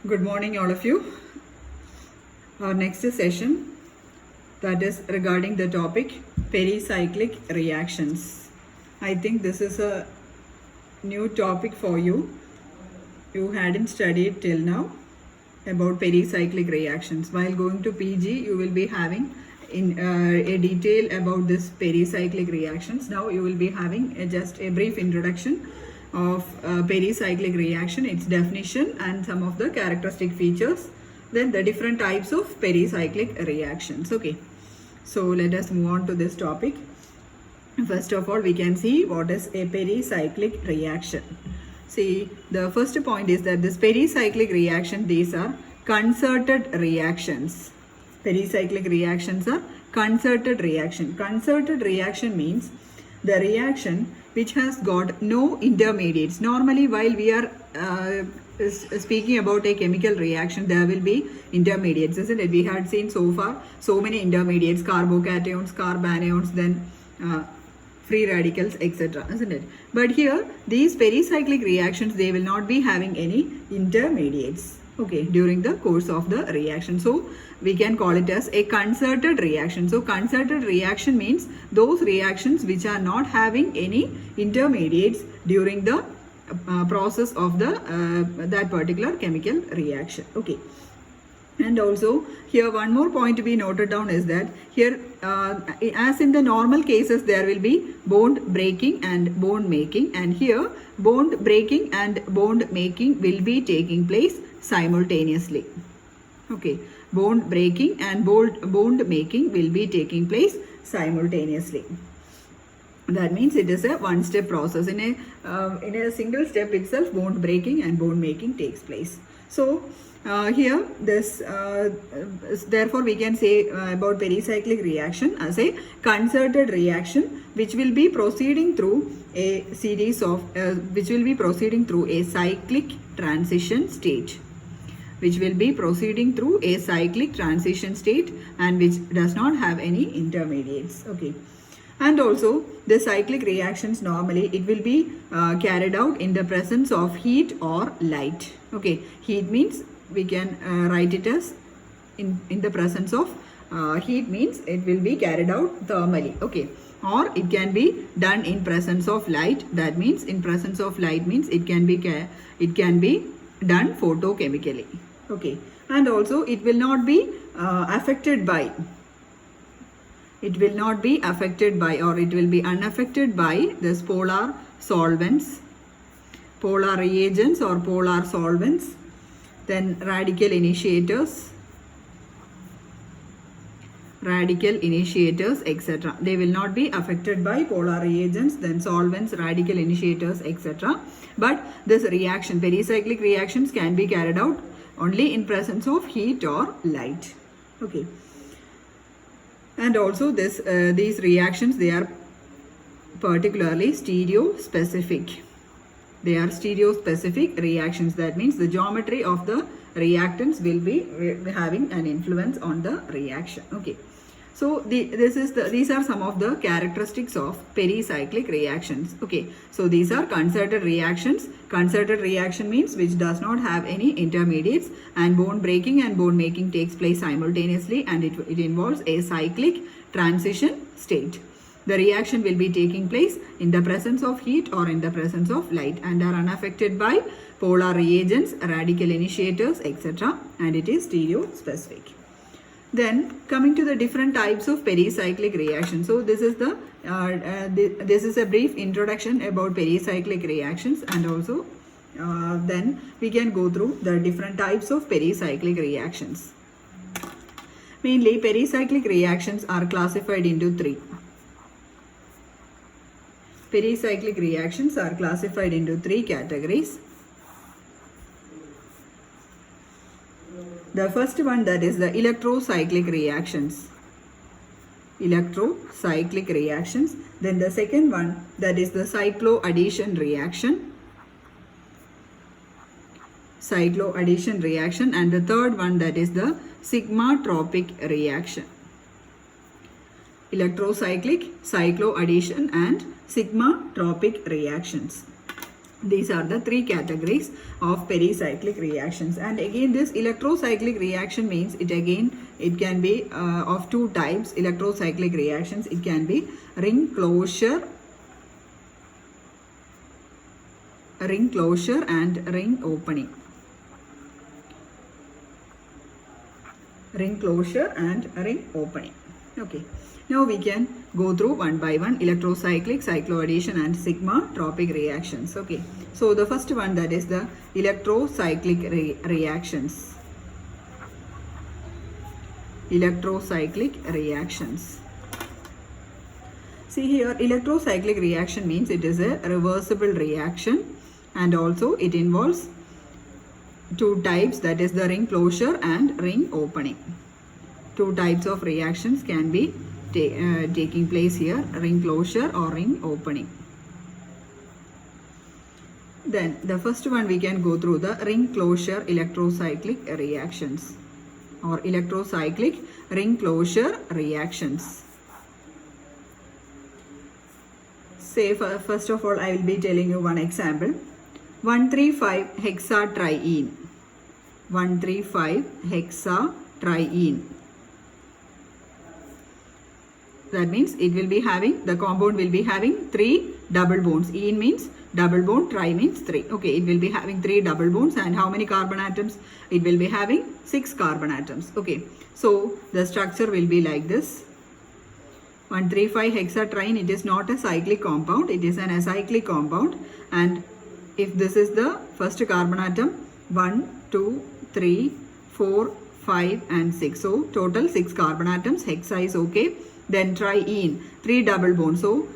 Good morning, all of you. Our next session, that is regarding the topic pericyclic reactions. I think this is a new topic for you. You hadn't studied till now about pericyclic reactions. While going to PG, you will be having in a detail about this pericyclic reactions. Now you will be having just a brief introduction of pericyclic reaction, its definition and some of the characteristic features, then the different types of pericyclic reactions. Okay, so let us move on to this topic. First of all, we can see what is a pericyclic reaction. See, the first point is that this pericyclic reaction, these are concerted reactions. Pericyclic reactions are concerted reaction. Concerted reaction means the reaction which has got no intermediates. Normally, while we are speaking about a chemical reaction, there will be intermediates, isn't it? We had seen so far so many intermediates, carbocations, carbanions, then free radicals, etc., isn't it? But here, these pericyclic reactions, they will not be having any intermediates, okay, during the course of the reaction. So we can call it as a concerted reaction. So concerted reaction means those reactions which are not having any intermediates during the process of the that particular chemical reaction. Okay. And also here one more point to be noted down is that here as in the normal cases there will be bond breaking and bond making, and here bond breaking and bond making will be taking place simultaneously. Okay, bond breaking and bond making will be taking place simultaneously. That means it is a one-step process. In a single step itself, bond breaking and bond making takes place. So here this therefore we can say about pericyclic reaction as a concerted reaction which will be proceeding through a series of which will be proceeding through a cyclic transition state, which will be proceeding through a cyclic transition state and which does not have any intermediates. Okay. And also the cyclic reactions, normally it will be carried out in the presence of heat or light. Okay, heat means we can write it as in the presence of heat means it will be carried out thermally. Okay, or it can be done in presence of light. That means in presence of light means it can be done photochemically. Okay, and also it will not be affected by. It will not be affected by, or it will be unaffected by this polar solvents, polar reagents or polar solvents, then radical initiators, etc. They will not be affected by polar reagents, then solvents, radical initiators, etc. But this reaction, pericyclic reactions, can be carried out only in presence of heat or light. Okay. And also these reactions, they are particularly stereospecific. They are stereospecific reactions. That means the geometry of the reactants will be having an influence on the reaction. Okay. So these are some of the characteristics of pericyclic reactions. Okay. So these are concerted reactions. Concerted reaction means which does not have any intermediates, and bond breaking and bond making takes place simultaneously, and it involves a cyclic transition state. The reaction will be taking place in the presence of heat or in the presence of light and are unaffected by polar reagents, radical initiators, etc. and it is stereospecific. Then coming to the different types of pericyclic reactions. So this is this is a brief introduction about pericyclic reactions, and also then we can go through the different types of pericyclic reactions. Mainly pericyclic reactions are classified into three. Pericyclic reactions are classified into three categories. The first one, that is the electrocyclic reactions. Electrocyclic reactions. Then the second one, that is the cycloaddition reaction. Cycloaddition reaction. And the third one, that is the sigmatropic reaction. Electrocyclic, cycloaddition and sigmatropic reactions. These are the three categories of pericyclic reactions. And again, this electrocyclic reaction means it can be of two types. Electrocyclic reactions, it can be ring closure and ring opening. Ring closure and ring opening. Okay. Now we can go through one by one: electrocyclic, cycloaddition and sigma-tropic reactions. Okay. So the first one, that is the electrocyclic reactions. Electrocyclic reactions. See here, electrocyclic reaction means it is a reversible reaction, and also it involves two types, that is the ring closure and ring opening. Two types of reactions can be taking place here: ring closure or ring opening. Then the first one, we can go through the ring closure electrocyclic reactions or electrocyclic ring closure reactions. Say first of all, I will be telling you one example. 1,3,5-hexatriene. 1,3,5-hexatriene. That means it will be having, the compound will be having 3 double bonds. Ene means double bond, tri means 3. Okay, it will be having 3 double bonds, and how many carbon atoms? It will be having 6 carbon atoms. Okay, so the structure will be like this. 1,3,5-hexatriene, it is not a cyclic compound, it is an acyclic compound. And if this is the first carbon atom, 1, 2, 3, 4, 5 and 6. So total 6 carbon atoms. Hexa is okay. Then triene, 3 double bonds. So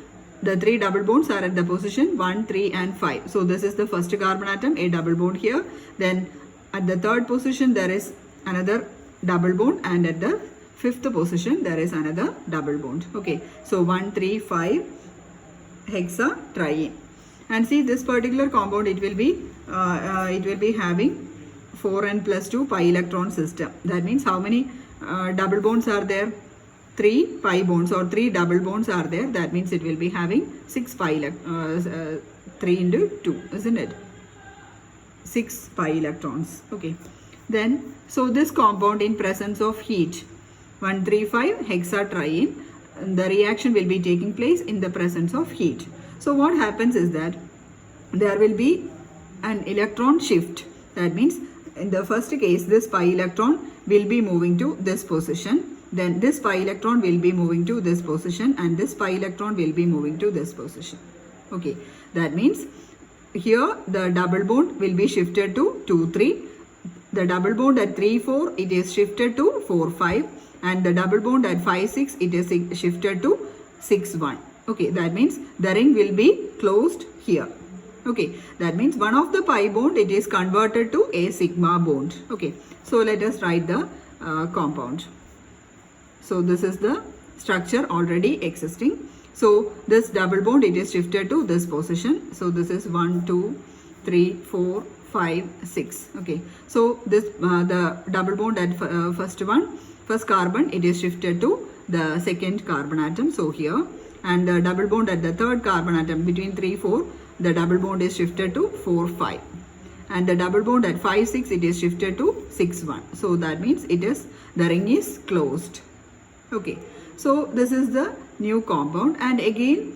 the 3 double bonds are at the position 1, 3 and 5. So this is the first carbon atom, a double bond here. Then at the third position there is another double bond, and at the fifth position there is another double bond. Okay, so 1, 3, 5 hexatriene. And see, this particular compound, it will be having 4n plus 2 pi electron system. That means how many double bonds are there? 3 pi bonds or 3 double bonds are there. That means it will be having 6 pi 3 into 2, isn't it? 6 pi electrons. Okay. Then, so this compound in presence of heat, 1,3,5-hexatriene, the reaction will be taking place in the presence of heat. So what happens is that there will be an electron shift. That means in the first case, this pi electron will be moving to this position. Then this pi electron will be moving to this position, and this pi electron will be moving to this position. Okay, that means here the double bond will be shifted to 2, 3. The double bond at 3, 4, it is shifted to 4, 5. And the double bond at 5, 6, it is shifted to 6, 1. Okay, that means the ring will be closed here. Okay, that means one of the pi bond, it is converted to a sigma bond. Okay, so let us write the compound. So this is the structure already existing. So this double bond, it is shifted to this position. So this is 1, 2, 3, 4, 5, 6. Okay, so this the double bond at first carbon, it is shifted to the second carbon atom. So here, and the double bond at the third carbon atom between 3, 4, the double bond is shifted to 4, 5. And the double bond at 5, 6, it is shifted to 6, 1. So that means the ring is closed. Okay, so this is the new compound. And again,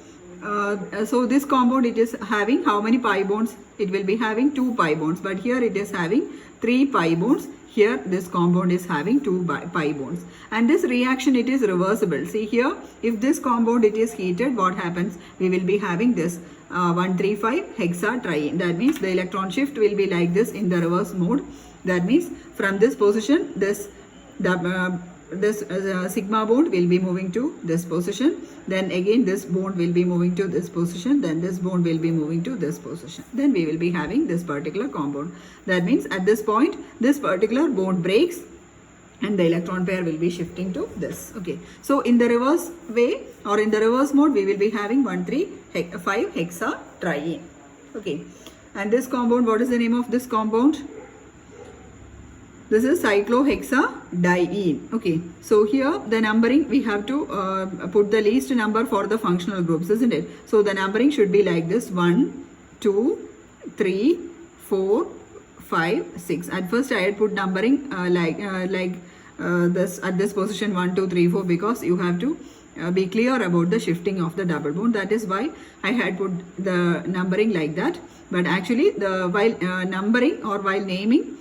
so this compound, it is having how many pi bonds? It will be having 2 pi bonds, but here it is having 3 pi bonds. Here this compound is having 2 pi bonds. And this reaction, it is reversible. See here, if this compound, it is heated, what happens? We will be having this 1,3,5-hexatriene. That means the electron shift will be like this in the reverse mode. That means from this position, this sigma bond will be moving to this position. Then again this bond will be moving to this position. Then this bond will be moving to this position. Then we will be having this particular compound. That means at this point, this particular bond breaks and the electron pair will be shifting to this. Okay, so in the reverse way or in the reverse mode, we will be having 1,3,5-hexatriene. Okay, and this compound, what is the name of this compound? This is cyclohexadiene. Okay, so here the numbering, we have to put the least number for the functional groups, isn't it? So the numbering should be like this: 1, 2, 3, 4, 5, 6. At first I had put numbering this at this position 1, 2, 3, 4 because you have to be clear about the shifting of the double bond. That is why I had put the numbering like that. But actually while numbering or while naming,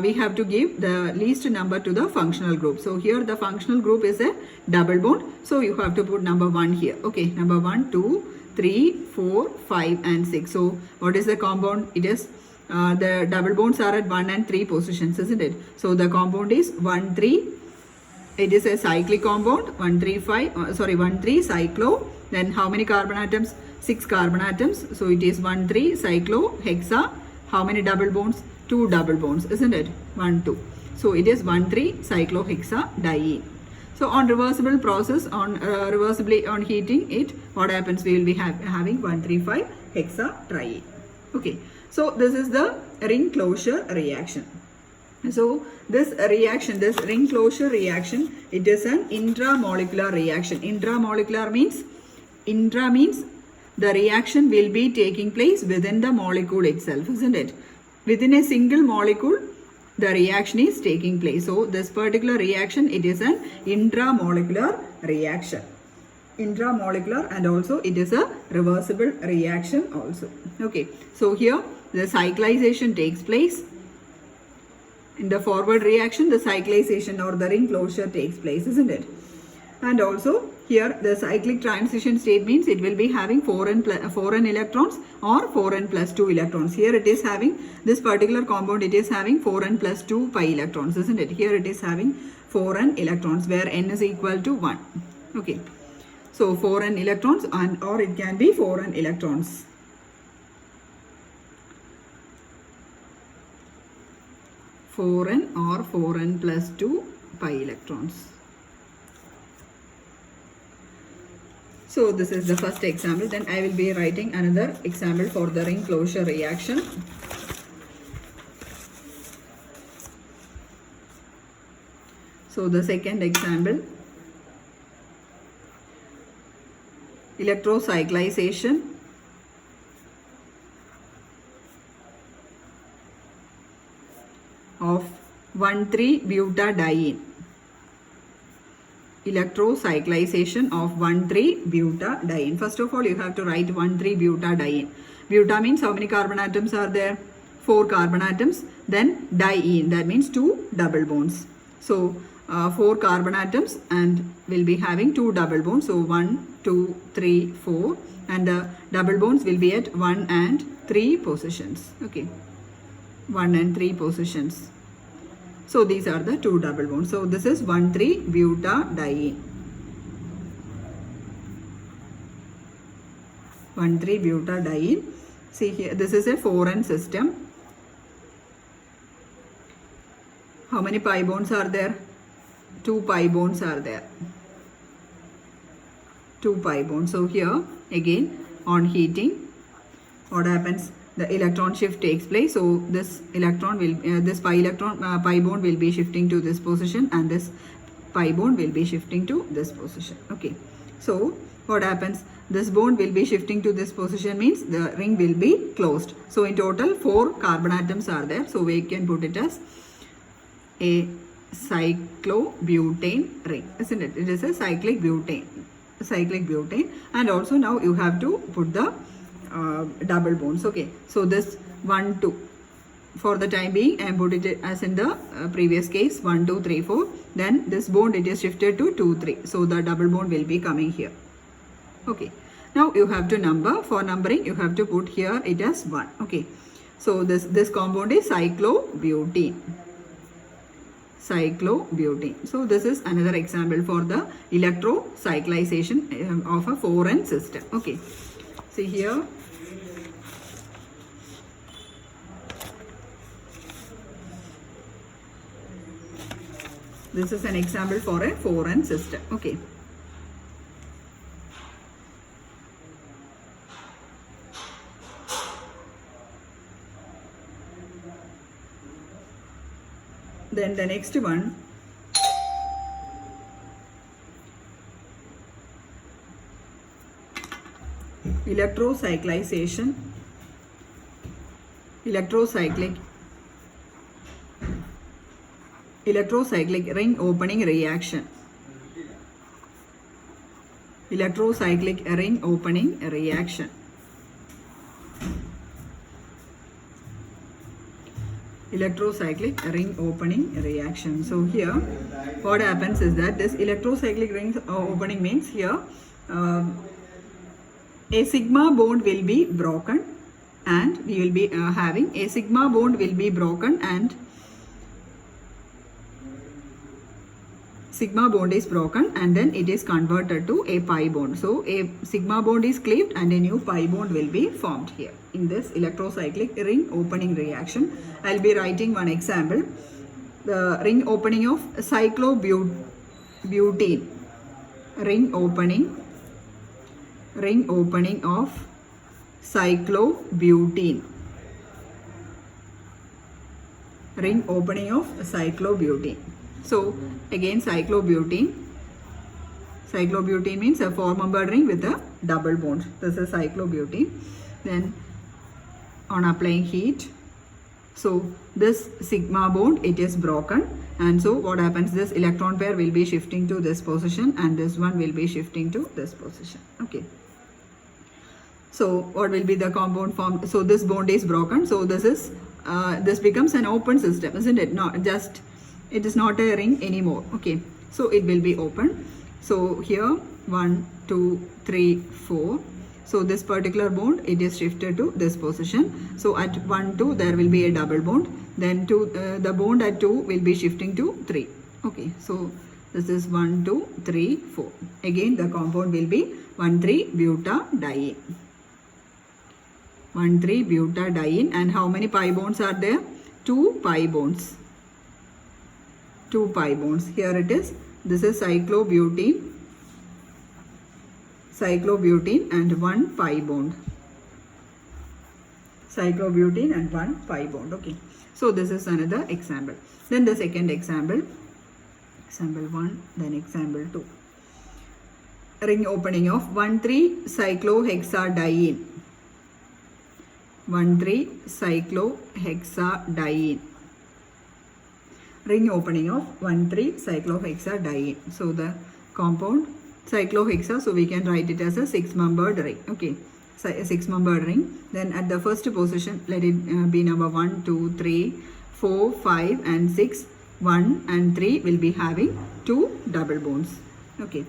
we have to give the least number to the functional group. So here the functional group is a double bond. So you have to put number 1 here. Okay, number 1, 2, 3, 4, 5 and 6. So what is the compound? It is the double bonds are at 1 and 3 positions, isn't it? So the compound is 1, 3. It is a cyclic compound. 1, 3 cyclo. Then how many carbon atoms? 6 carbon atoms. So it is 1, 3 cyclo hexa. How many double bonds? 2 double bonds, isn't it? 1, 2. So it is 1, 3 cyclohexadiene. So on reversible process, reversibly on heating it, what happens? We will be having 1,3,5 hexatriene. Okay. So this is the ring closure reaction. So this reaction, this ring closure reaction, it is an intramolecular reaction. Intramolecular means the reaction will be taking place within the molecule itself, isn't it? Within a single molecule, the reaction is taking place. So this particular reaction, it is an intramolecular reaction. Intramolecular, and also it is a reversible reaction also. Okay. So here the cyclization takes place. In the forward reaction, the cyclization or the ring closure takes place, isn't it? And also here the cyclic transition state means it will be having 4n electrons or 4n plus 2 electrons. Here it is having this particular compound, it is having 4n plus 2 pi electrons, isn't it? Here it is having 4n electrons where n is equal to 1. Okay. So 4n electrons, and or it can be 4n electrons. Four n or 4n plus 2 pi electrons. So this is the first example. Then I will be writing another example for the ring closure reaction. So the second example, electrocyclization of 1,3-butadiene. Electrocyclization of 1,3-butadiene. First of all, you have to write 1,3-butadiene. Buta means how many carbon atoms are there? 4 carbon atoms. Then diene, that means 2 double bonds. So 4 carbon atoms and will be having 2 double bonds. So 1, 2, 3, 4, and the double bonds will be at 1 and 3 positions. Okay. 1 and 3 positions. So these are the 2 double bonds. So this is 1,3-butadiene. 1,3-butadiene. See here, this is a 4n system. How many pi bonds are there? 2 pi bonds are there. 2 pi bonds. So here again on heating, what happens? The electron shift takes place. So this electron will, this pi bond will be shifting to this position, and this pi bond will be shifting to this position. Okay. So what happens? This bond will be shifting to this position means the ring will be closed. So in total 4 carbon atoms are there. So we can put it as a cyclobutane ring, isn't it? It is a cyclic butane. And also now you have to put the double bonds. Okay, so this 1, 2, for the time being I am put it as in the previous case 1, 2, 3, 4. Then this bond it is shifted to 2, 3. So the double bond will be coming here. Okay, now you have to number. For numbering you have to put here it as 1. Okay, so this compound is cyclobutene. So this is another example for the electrocyclization of a 4n system. Okay, see here. This is an example for a 4n system. Okay. Then the next one, electrocyclization electrocyclic ring opening reaction. Electrocyclic ring opening reaction. Electrocyclic ring opening reaction. So here what happens is that this electrocyclic ring opening means here a sigma bond will be broken, and we will be having a sigma bond will be broken, and sigma bond is broken, and then it is converted to a pi bond. So a sigma bond is cleaved and a new pi bond will be formed here in this electrocyclic ring opening reaction. I'll be writing one example. The ring opening of cyclobutene. Ring opening of cyclobutene. Ring opening of cyclobutene. So again, cyclobutene means a 4-member ring with a double bond. This is cyclobutene. Then on applying heat, so this sigma bond, it is broken, and so what happens, this electron pair will be shifting to this position and this one will be shifting to this position. Okay. So what will be the compound formed? So this bond is broken. So this is this becomes an open system, isn't it? Not just, it is not a ring anymore. Okay. So it will be open. So here 1, 2, 3, 4. So this particular bond, it is shifted to this position. So at 1, 2 there will be a double bond. Then the bond at 2 will be shifting to 3. Okay. So this is 1, 2, 3, 4. Again the compound will be 1,3-butadiene. 1,3-butadiene. And how many pi bonds are there? 2 pi bonds. 2 pi bonds. Here it is. This is cyclobutene and 1 pi bond. Cyclobutene and 1 pi bond. Okay. So this is another example. Then the second example. Example 1, then example 2. Ring opening of 1,3-cyclohexadiene. 1,3-cyclohexadiene. Ring opening of 1,3-cyclohexadiene. So the compound cyclohexa, so we can write it as a 6-membered ring. Okay, so a 6-membered ring. Then at the first position, let it be number 1, 2, 3, 4, 5 and 6. 1 and 3 will be having 2 double bonds. Okay,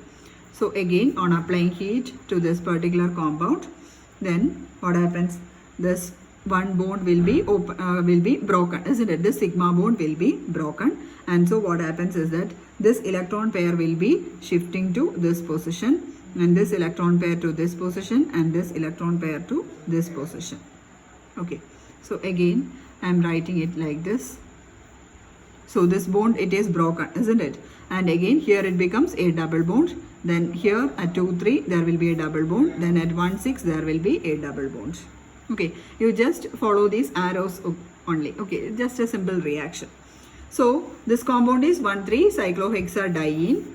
so again on applying heat to this particular compound, then what happens? This one bond will be broken, isn't it? This sigma bond will be broken, and so what happens is that this electron pair will be shifting to this position, and this electron pair to this position, and this electron pair to this position. Okay, so again I am writing it like this. So this bond, it is broken, isn't it? And again here it becomes a double bond. Then here at 2, 3 there will be a double bond. Then at 1, 6 there will be a double bond. Okay, you just follow these arrows only. Okay, just a simple reaction. So this compound is 1,3-cyclohexadiene.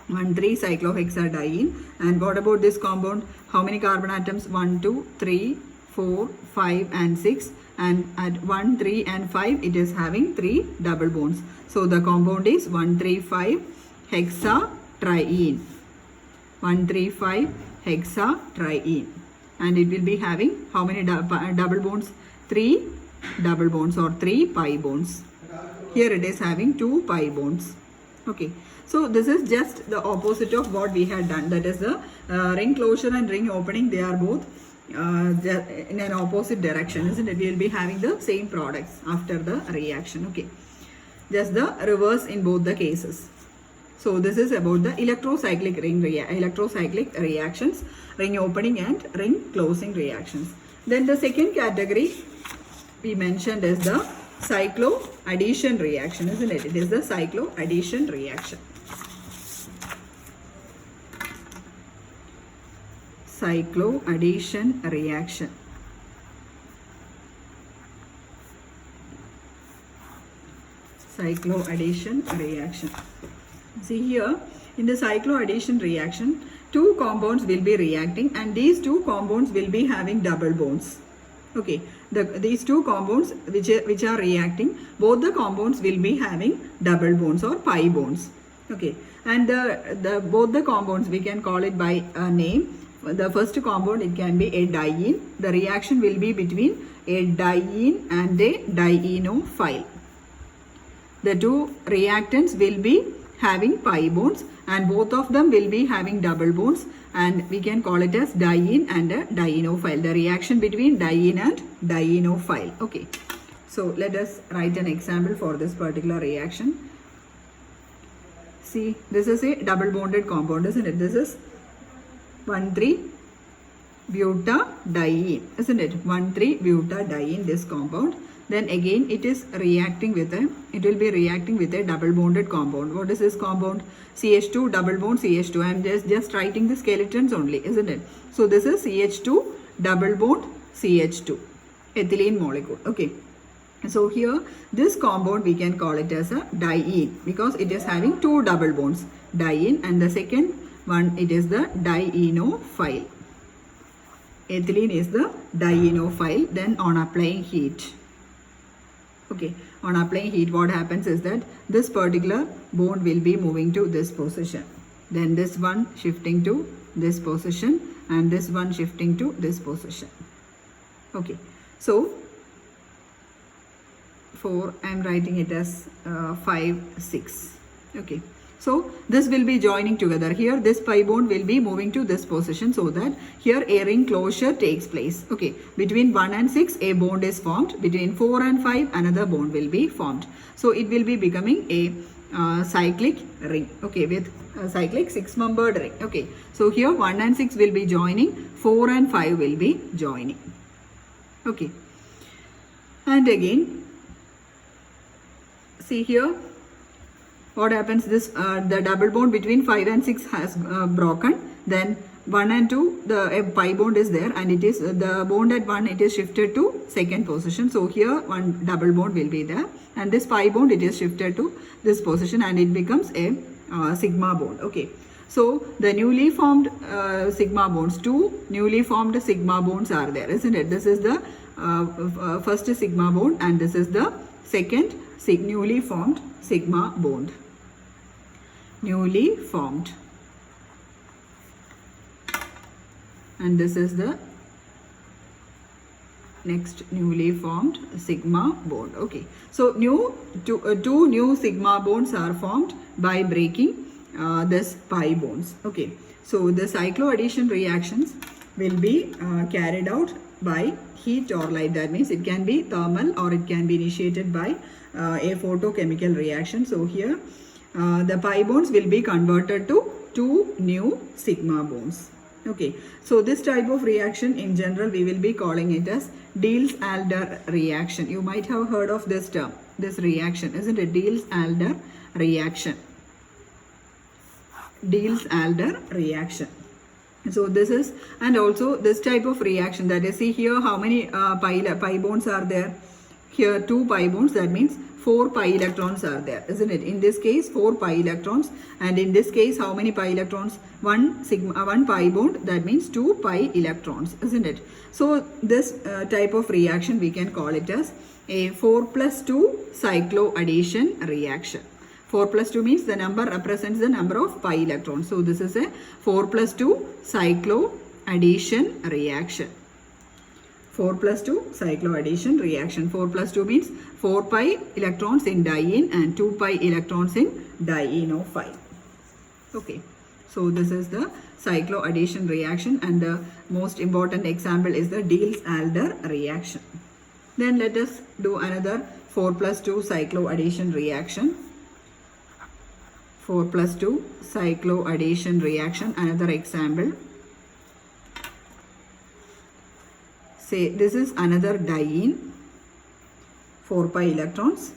1,3-cyclohexadiene. And what about this compound? How many carbon atoms? 1, 2, 3, 4, 5 and 6. And at 1, 3 and 5 it is having 3 double bonds. So the compound is 1,3,5-hexatriene. 1,3,5-hexatriene. And it will be having how many double bonds? 3 double bonds or 3 pi bonds. Here it is having 2 pi bonds. Okay, so this is just the opposite of what we had done. That is the ring closure and ring opening. They are both in an opposite direction, isn't it? We will be having the same products after the reaction. Okay, just the reverse in both the cases. So this is about the electrocyclic reactions, ring opening and ring closing reactions. Then the second category we mentioned is the cycloaddition reaction, isn't it? It is the cycloaddition reaction. Cycloaddition reaction. Cycloaddition reaction. See here, in the cycloaddition reaction, 2 compounds will be reacting, and these 2 compounds will be having double bonds. Okay, these two compounds which are reacting, both the compounds will be having double bonds or pi bonds. Okay, and both the compounds we can call it by a name. The first compound, it can be a diene. The reaction will be between a diene and a dienophile. The two reactants will be having pi bonds and both of them will be having double bonds, and we can call it as diene and a dienophile. The reaction between diene and dienophile. Okay, so let us write an example for this particular reaction. See, this is a double bonded compound, isn't it? This is 1,3-butadiene, isn't it? 1,3-butadiene, this compound. Then again it is reacting with a, it will be reacting with a double bonded compound. What is this compound? CH2 double bond CH2. I am just writing the skeletons only, isn't it? So this is CH2 double bond CH2, ethylene molecule. Okay. So here this compound we can call it as a diene because it is having two double bonds, diene, and the second one, it is the dienophile. Ethylene is the dienophile. Then on applying heat, okay, on applying heat, what happens is that this particular bond will be moving to this position, then this one shifting to this position, and this one shifting to this position. Okay, so 4, I am writing it as 5, 6. Okay, so this will be joining together. Here this pi bond will be moving to this position, so that here a ring closure takes place. Okay, between 1 and 6 a bond is formed. Between 4 and 5 another bond will be formed. So it will be becoming a cyclic ring. Okay, with a cyclic 6-membered ring. Okay, so here 1 and 6 will be joining, 4 and 5 will be joining. Okay, and again see here what happens. This the double bond between 5 and 6 has broken. Then 1 and 2, the pi bond is there, and it is the bond at 1, it is shifted to second position. So here one double bond will be there, and this pi bond, it is shifted to this position, and it becomes a sigma bond. Okay, so the newly formed sigma bonds, two newly formed sigma bonds are there, isn't it? This is the first sigma bond, and this is the second newly formed sigma bond. Newly formed, and this is the next newly formed sigma bond. Okay, so two new sigma bonds are formed by breaking this pi bonds. Okay, so the cycloaddition reactions will be carried out by heat or light. That means it can be thermal or it can be initiated by a photochemical reaction. So here the pi bonds will be converted to two new sigma bonds. Okay, so this type of reaction in general we will be calling it as Diels-Alder reaction. You might have heard of this term, this reaction, isn't it? Diels-Alder reaction. Diels-Alder reaction. So this is, and also this type of reaction, that is, see here how many pi bonds are there. Here 2 pi bonds, that means 4 pi electrons are there, isn't it? In this case 4 pi electrons, and in this case how many pi electrons? 1 pi bond, that means 2 pi electrons, isn't it? So this type of reaction we can call it as a 4+2 cycloaddition reaction. 4+2 means the number represents the number of pi electrons. So this is a 4+2 cycloaddition reaction. 4+2 cycloaddition reaction. 4+2 means 4 pi electrons in diene and 2 pi electrons in dienophile. Okay, so this is the cycloaddition reaction, and the most important example is the Diels-Alder reaction. Then let us do another 4+2 cycloaddition reaction. 4+2 cycloaddition reaction, another example. Say this is another diene, 4 pi electrons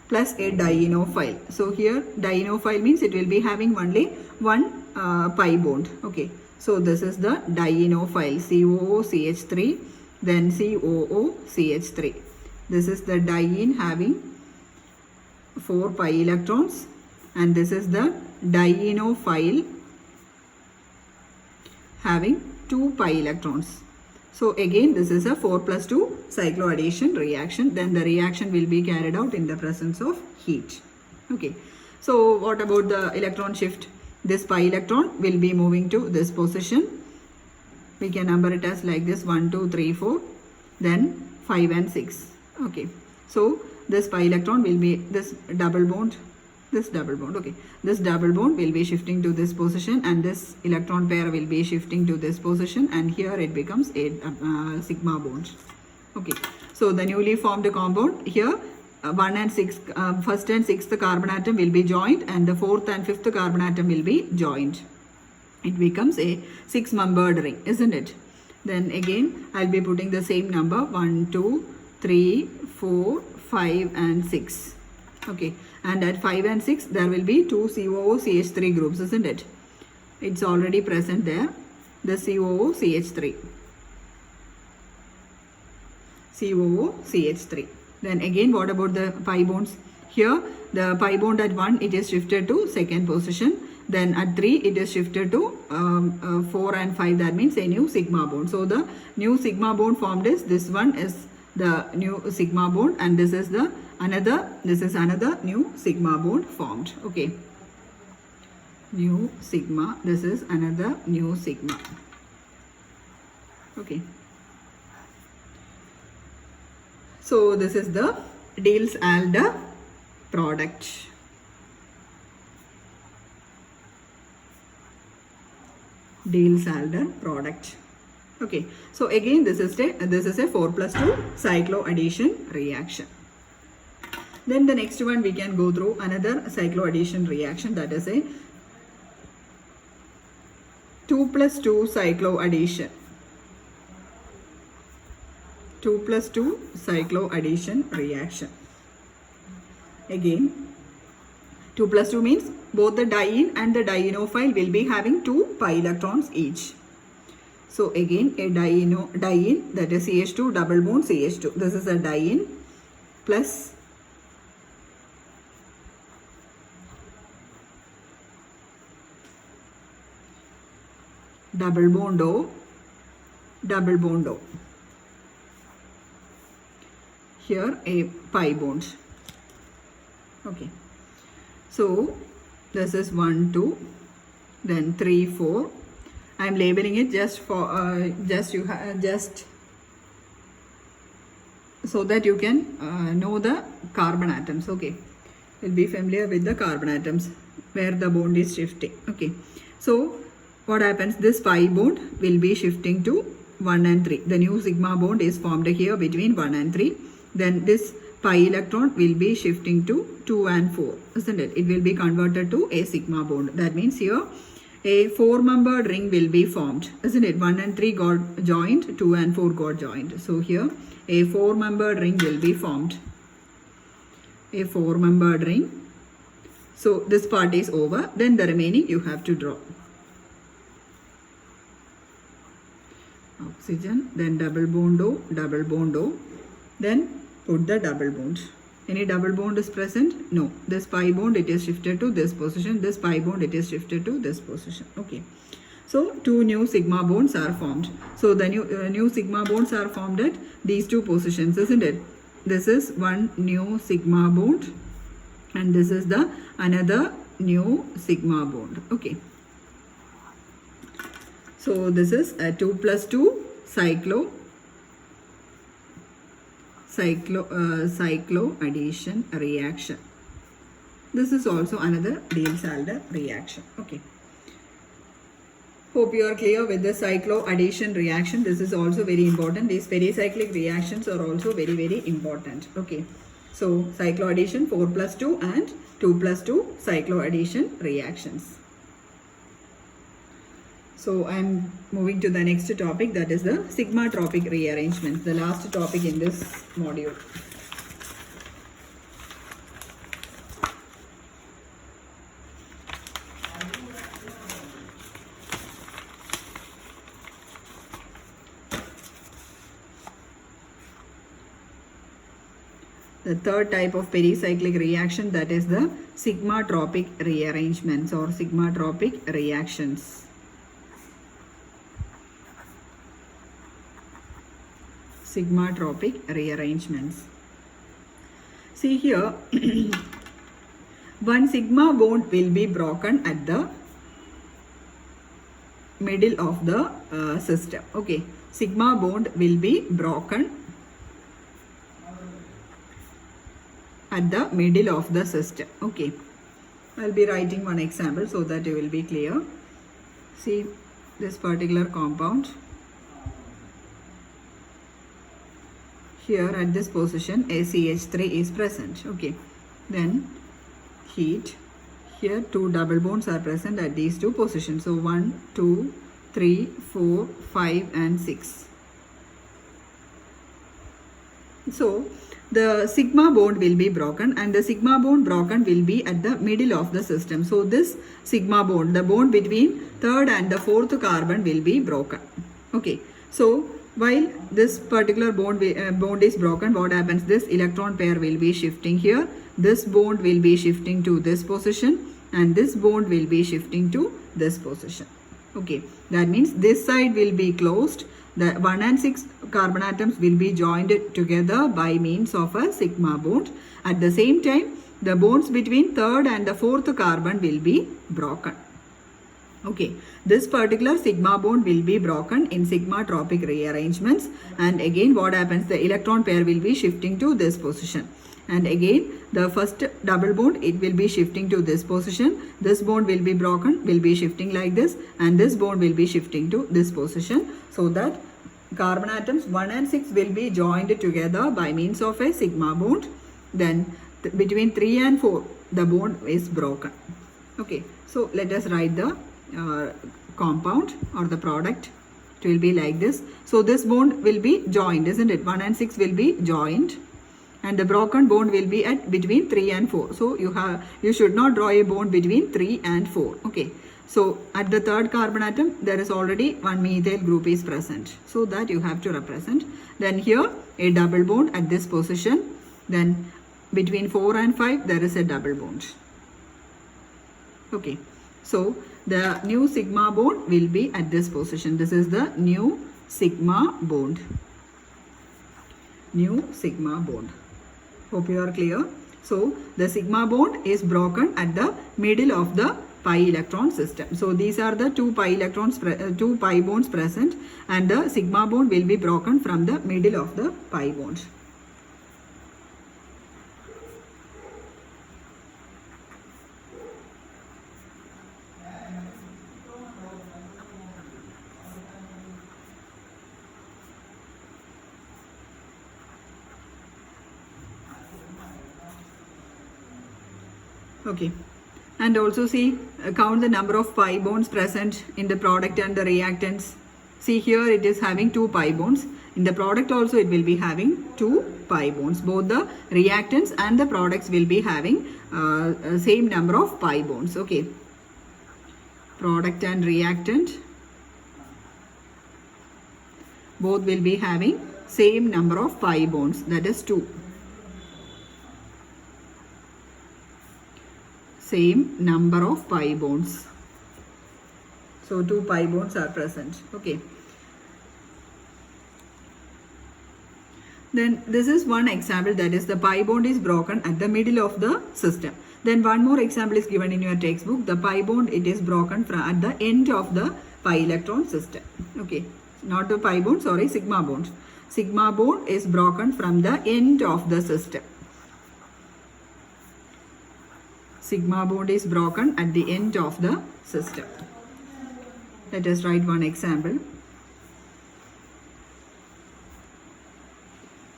plus a dienophile. So here dienophile means it will be having only one pi bond. Okay, so this is the dienophile, COOCH3, then COOCH3. This is the diene having 4 pi electrons, and this is the dienophile having 2 pi electrons. So again, this is a 4 plus 2 cycloaddition reaction. Then the reaction will be carried out in the presence of heat. Okay. So what about the electron shift? This pi electron will be moving to this position. We can number it as like this: 1, 2, 3, 4, then 5 and 6. Okay. So this pi electron will be this double bond. Okay, this double bond will be shifting to this position, and this electron pair will be shifting to this position, and here it becomes a sigma bond. Okay, so the newly formed compound here, 1 and 6, first and 6th carbon atom will be joined, and the 4th and 5th carbon atom will be joined. It becomes a 6-membered ring, isn't it? Then again, I'll be putting the same number: 1, 2, 3, 4, 5 and 6. Okay, and at 5 and 6 there will be 2 COOCH3 groups, isn't it? It's already present there, the COOCH3. Then again, what about the pi bonds? Here the pi bond at 1, it is shifted to second position. Then at 3 it is shifted to 4 and 5. That means a new sigma bond. So the new sigma bond formed is this one, is the new sigma bond, and this is another new sigma bond formed. Okay, new sigma, this is another new sigma. Okay, so this is the Diels-Alder product. Diels-Alder product. Okay, so again this is a 4 plus 2 cycloaddition reaction. Then the next one, we can go through another cycloaddition reaction, that is a 2 plus 2 cycloaddition. 2 plus 2 cycloaddition reaction. Again, 2 plus 2 means both the diene and the dienophile will be having 2 pi electrons each. So again, a diene, that is CH2 double bond CH2. This is a diene plus double bond O. Here a pi bond. Okay. So this is 1, 2, then 3, 4. I am labeling it just for just so that you can know the carbon atoms. Okay, you'll be familiar with the carbon atoms where the bond is shifting. Okay, so what happens? This pi bond will be shifting to 1 and 3. The new sigma bond is formed here between 1 and 3. Then this pi electron will be shifting to 2 and 4, isn't it? It will be converted to a sigma bond. That means here a 4-membered ring will be formed, isn't it? 1 and 3 got joined, 2 and 4 got joined. So here a 4-membered ring will be formed. A 4-membered ring. So this part is over. Then the remaining you have to draw. Oxygen, then double bond O, then put the double bond. Any double bond is present? No. This pi bond, it is shifted to this position. This pi bond, it is shifted to this position. Okay. So 2 new sigma bonds are formed. So the new sigma bonds are formed at these 2 positions, isn't it? This is one new sigma bond, and this is the another new sigma bond. Okay. So this is a 2 plus 2 cycloaddition reaction. This is also another Diels-Alder reaction. Okay. Hope you are clear with the cycloaddition reaction. This is also very important. These pericyclic reactions are also very, very important. Okay. So cycloaddition 4 plus 2 and 2 plus 2 cycloaddition reactions. So I am moving to the next topic, that is the sigmatropic rearrangements, the last topic in this module. The third type of pericyclic reaction, that is the sigmatropic rearrangements or sigmatropic reactions. sigmatropic rearrangements. See here, one sigma bond will be broken at the middle of the system. Okay, sigma bond will be broken at the middle of the system. Okay, I'll be writing one example so that you will be clear. See this particular compound. Here at this position ACH3 is present. Okay, then heat. Here two double bonds are present at these two positions. So 1, 2, 3, 4, 5 and 6. So the sigma bond will be broken, and the sigma bond broken will be at the middle of the system. So this sigma bond, the bond between third and the fourth carbon, will be broken. Okay, so while this particular bond is broken, what happens? This electron pair will be shifting here. This bond will be shifting to this position, and this bond will be shifting to this position. Okay, that means this side will be closed. The 1 and 6 carbon atoms will be joined together by means of a sigma bond. At the same time, the bonds between third and the fourth carbon will be broken. Okay, this particular sigma bond will be broken in sigmatropic rearrangements, and again what happens? The electron pair will be shifting to this position, and again the first double bond, it will be shifting to this position. This bond will be broken, will be shifting like this, and this bond will be shifting to this position, so that carbon atoms 1 and 6 will be joined together by means of a sigma bond. Then between 3 and 4 the bond is broken. Okay, so let us write the compound or the product. It will be like this. So this bond will be joined, isn't it? 1 and 6 will be joined, and the broken bond will be at between 3 and 4. So you should not draw a bond between 3 and 4. Okay, so at the third carbon atom there is already one methyl group is present, so that you have to represent. Then here a double bond at this position. Then between 4 and 5 there is a double bond. Okay, so the new sigma bond will be at this position. This is the new sigma bond. New sigma bond. Hope you are clear. So the sigma bond is broken at the middle of the pi electron system. So these are the two pi bonds present, and the sigma bond will be broken from the middle of the pi bond. Okay, and also see, count the number of pi bonds present in the product and the reactants. See here it is having 2 pi bonds. In the product also it will be having 2 pi bonds. Both the reactants and the products will be having same number of pi bonds. Okay, product and reactant both will be having same number of pi bonds, that is 2. Same number of pi bonds. So 2 pi bonds are present. Okay. Then this is one example, that is the pi bond is broken at the middle of the system. Then one more example is given in your textbook. The pi bond, it is broken at the end of the pi electron system. Okay, not the pi bond, sorry, sigma bond. Sigma bond is broken from the end of the system. Sigma bond is broken at the end of the system. Let us write one example.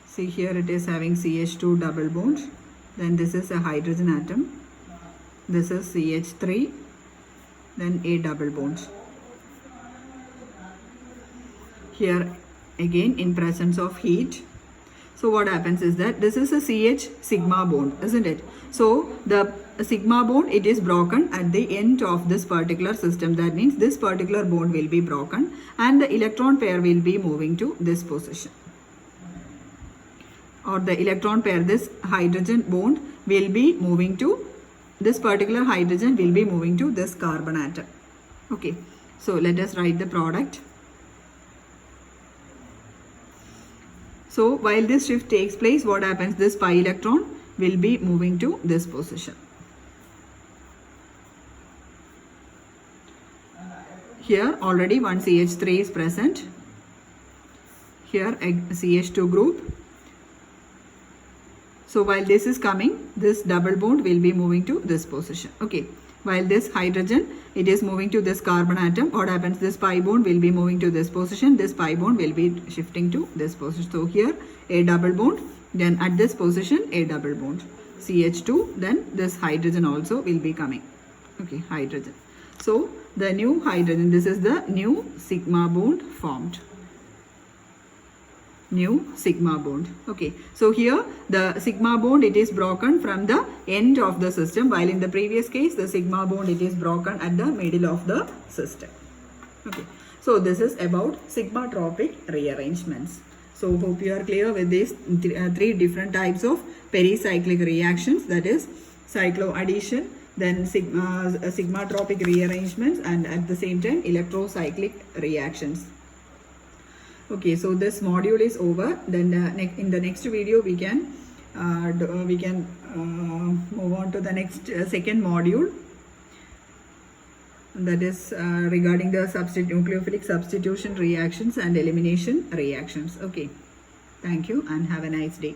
See here it is having CH2 double bond. Then this is a hydrogen atom. This is CH3. Then a double bond. Here again in presence of heat. So what happens is that this is a CH sigma bond, isn't it? So the sigma bond, it is broken at the end of this particular system. That means this particular bond will be broken and the electron pair will be moving to this position. Or the electron pair, this hydrogen bond will be moving to, this particular hydrogen will be moving to this carbon atom. Okay, so let us write the product. So while this shift takes place, what happens? This pi electron will be moving to this position. Here already one CH3 is present. Here a CH2 group. So while this is coming, this double bond will be moving to this position. Okay. While this hydrogen, it is moving to this carbon atom. What happens? This pi bond will be moving to this position. This pi bond will be shifting to this position. So here a double bond. Then at this position a double bond. CH2. Then this hydrogen also will be coming. Okay. Hydrogen. So the new hydrogen. This is the new sigma bond formed. New sigma bond. Okay, so here the sigma bond, it is broken from the end of the system, while in the previous case the sigma bond, it is broken at the middle of the system. Okay, so this is about sigmatropic rearrangements. So hope you are clear with these three different types of pericyclic reactions, that is cycloaddition, then sigmatropic rearrangements, and at the same time electrocyclic reactions. Okay, so this module is over. Then in the next video we can move on to the next second module, that is regarding the nucleophilic substitution reactions and elimination reactions. Okay, thank you and have a nice day.